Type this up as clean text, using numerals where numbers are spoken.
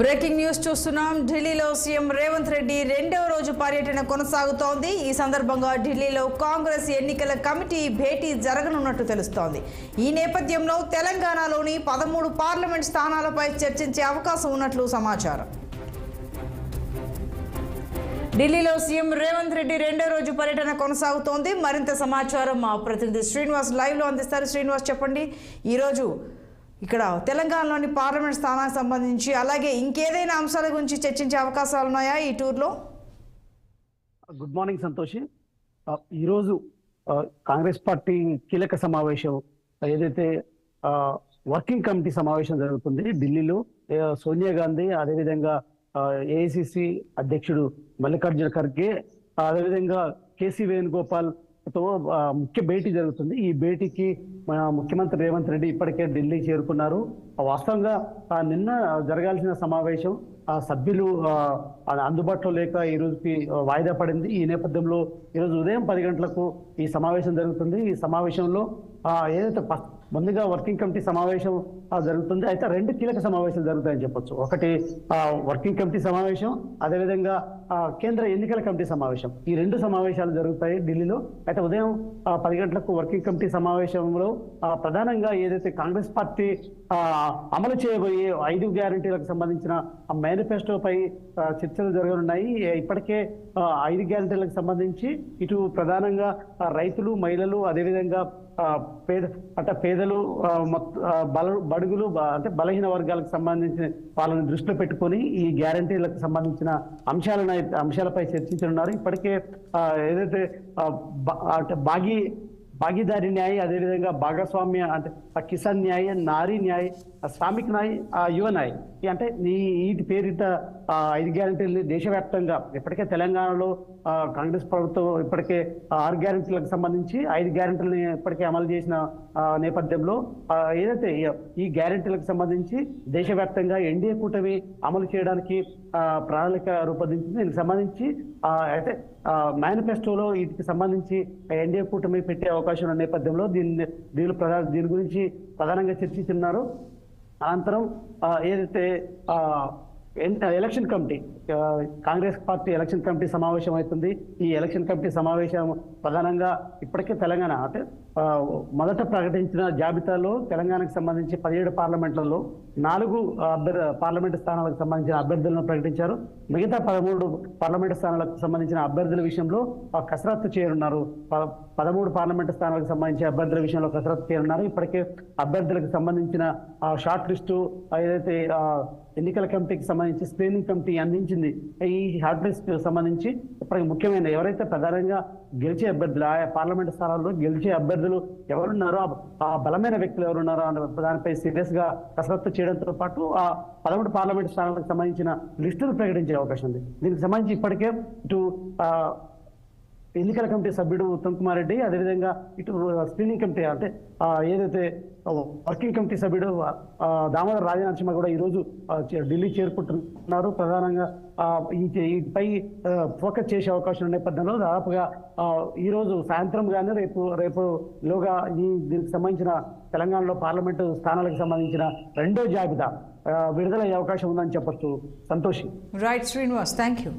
Breaking news చూస్తున్నాం. ఢిల్లీలో CM Revanth Reddy రెండవ రోజు పర్యటన కొనసాగుతోంది. ఈ సందర్భంగా ఢిల్లీలో కాంగ్రెస్ ఎన్నికల కమిటీ భేటీ జరగనున్నట్టు తెలుస్తోంది. ఈ నేపథ్యంలో తెలంగాణలోని 13 పార్లమెంట్ స్థానాలపై చర్చించే అవకాశం ఉన్నట్లు సమాచారం. ఢిల్లీలో సీఎం రేవంత్ రెడ్డి రెండో రోజు పర్యటన కొనసాగుతోంది. మరింత సమాచారం మా ప్రతినిధి శ్రీనివాస్ లైవ్లో అందిస్తారు. శ్రీనివాస్, చెప్పండి. ఈరోజు ఇక్కడ తెలంగాణలోని పార్లమెంట్ స్థానానికి సంబంధించి అలాగే ఇంకేదైనా అంశాల గురించి చర్చించే అవకాశాలు ఉన్నాయా ఈ టూర్లో? Good morning Santoshi. ఈరోజు కాంగ్రెస్ పార్టీ కీలక సమావేశం ఏదైతే వర్కింగ్ కమిటీ సమావేశం జరుగుతుంది ఢిల్లీలో. సోనియా గాంధీ, అదేవిధంగా ఏఐసిసి అధ్యక్షుడు మల్లికార్జున ఖర్గే, అదేవిధంగా కేసీ వేణుగోపాల్ తో ముఖ్య భేటీ జరుగుతుంది. ఈ భేటీకి ముఖ్యమంత్రి రేవంత్ రెడ్డి ఇప్పటికే ఢిల్లీ చేరుకున్నారు. వాస్తవంగా నిన్న జరగాల్సిన సమావేశం సభ్యులు అందుబాటులో లేక ఈ రోజుకి వాయిదా పడింది. ఈ నేపథ్యంలో ఈరోజు ఉదయం 10 గంటలకు ఈ సమావేశం జరుగుతుంది. ఈ సమావేశంలో ఏదైతే ముందుగా వర్కింగ్ కమిటీ సమావేశం జరుగుతుంది. అయితే 2 కీలక సమావేశాలు జరుగుతాయని చెప్పొచ్చు. ఒకటి వర్కింగ్ కమిటీ సమావేశం, అదేవిధంగా కేంద్ర ఎన్నికల కమిటీ సమావేశం. ఈ 2 సమావేశాలు జరుగుతాయి ఢిల్లీలో. అయితే ఉదయం 10 గంటలకు వర్కింగ్ కమిటీ సమావేశంలో ప్రధానంగా ఏదైతే కాంగ్రెస్ పార్టీ అమలు చేయబోయే 5 గ్యారంటీలకు సంబంధించిన మేనిఫెస్టోపై చర్చలు జరగనున్నాయి. ఇప్పటికే 5 గ్యారంటీలకు సంబంధించి ఇటు ప్రధానంగా రైతులు, మహిళలు, అదేవిధంగా పేదలు, బడుగులు బలహీన వర్గాలకు సంబంధించిన వాళ్ళని దృష్టిలో పెట్టుకొని ఈ గ్యారంటీలకు సంబంధించిన అంశాలపై చర్చించనున్నారు. ఇప్పటికే ఏదైతే భాగీదారి న్యాయ, అదేవిధంగా భాగస్వామ్య అంటే కిసాన్ న్యాయ, నారీ న్యాయ, శ్రామిక్ న్యాయ, యువ న్యాయ, అంటే వీటి పేరిట 5 గ్యారంటీలు దేశవ్యాప్తంగా ఇప్పటికే తెలంగాణలో కాంగ్రెస్ ప్రభుత్వం ఇప్పటికే 6 గ్యారంటీలకు సంబంధించి 5 గ్యారంటీలని ఇప్పటికే అమలు చేసిన నేపథ్యంలో ఏదైతే ఈ గ్యారంటీలకు సంబంధించి దేశవ్యాప్తంగా ఎన్డీఏ కూటమి అమలు చేయడానికి ప్రణాళిక రూపొందించింది. దీనికి సంబంధించి అయితే మేనిఫెస్టోలో వీటికి సంబంధించి ఎన్డీఏ కూటమి పెట్టే అవకాశం ఉన్న నేపథ్యంలో దీని గురించి ప్రధానంగా చర్చించున్నారు. అనంతరం ఏదైతే election committee, Congress party election committee సమావేశం అవుతుంది. ఈ ఎలక్షన్ కమిటీ సమావేశం ప్రధానంగా ఇప్పటికే తెలంగాణ అంటే మొదట ప్రకటించిన జాబితాలో తెలంగాణకు సంబంధించి 17 పార్లమెంట్లలో 4 పార్లమెంటు స్థానాలకు సంబంధించిన అభ్యర్థులను ప్రకటించారు. మిగతా 13 పార్లమెంటు స్థానాలకు సంబంధించిన అభ్యర్థుల విషయంలో కసరత్తు చేయనున్నారు. 13 పార్లమెంటు స్థానాలకు సంబంధించి అభ్యర్థుల విషయంలో కసరత్తు చేయనున్నారు. ఇప్పటికే అభ్యర్థులకు సంబంధించిన షార్ట్ లిస్టు ఏదైతే ఎన్నికల కమిటీకి సంబంధించి స్క్రీనింగ్ కమిటీ అందించింది. ఈ షార్ట్ లిస్ట్ సంబంధించి ఇప్పటికి ముఖ్యమైన ఎవరైతే ప్రధానంగా గెలిచే అభ్యర్థులు, ఆయా పార్లమెంటు స్థానాల్లో గెలిచే అభ్యర్థులు ఎవరున్నారో, ఆ బలమైన వ్యక్తులు ఎవరున్నారో అనే దానిపై సీరియస్ గా కసరత్తు చేయడంతో పాటు ఆ 13 పార్లమెంటు స్థానాలకు సంబంధించిన లిస్టులు ప్రకటించే అవకాశం ఉంది. దీనికి సంబంధించి ఇప్పటికే ఇటు ఎన్నికల కమిటీ సభ్యుడు ఉత్తమ్ కుమార్ రెడ్డి, అదేవిధంగా ఇటు స్క్రీనింగ్ కమిటీ అంటే ఏదైతే వర్కింగ్ కమిటీ సభ్యుడు దామోదర్ రాజనరసింహ కూడా ఈరోజు ఢిల్లీ చేరుకుంటున్నారు. ప్రధానంగా వీటిపై ఫోకస్ చేసే అవకాశం ఉన్న నేపథ్యంలో దాదాపుగా ఈరోజు సాయంత్రం కానీ రేపు లోగా దీనికి సంబంధించిన తెలంగాణలో పార్లమెంటు స్థానాలకు సంబంధించిన 2వ జాబితా విడుదలయ్యే అవకాశం ఉందని చెప్పొచ్చు. Santoshi. Right Srinivas, thank you.